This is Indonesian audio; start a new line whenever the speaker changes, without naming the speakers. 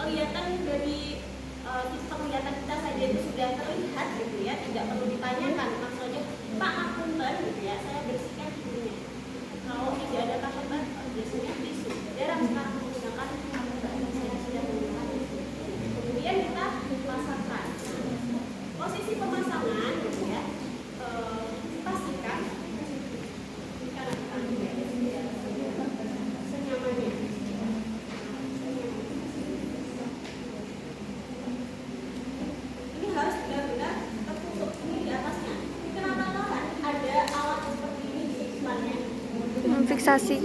kelihatan dari penglihatan kita saja itu sudah terlihat gitu ya, tidak perlu ditanyakan maksudnya Pak apunten gitu ya, saya bersihkan hidungnya. Kalau tidak ada kata biasanya tisu, jarang sekarang menggunakan kata saya sudah menggunakan tisu. Kemudian kita pasangkan. Posisi pemasangan gitu ya, pastikan senyamannya. Ini harus benar-benar tertutup ini di atasnya. Kenapa kan ada alat seperti ini di depannya?
Fiksasi.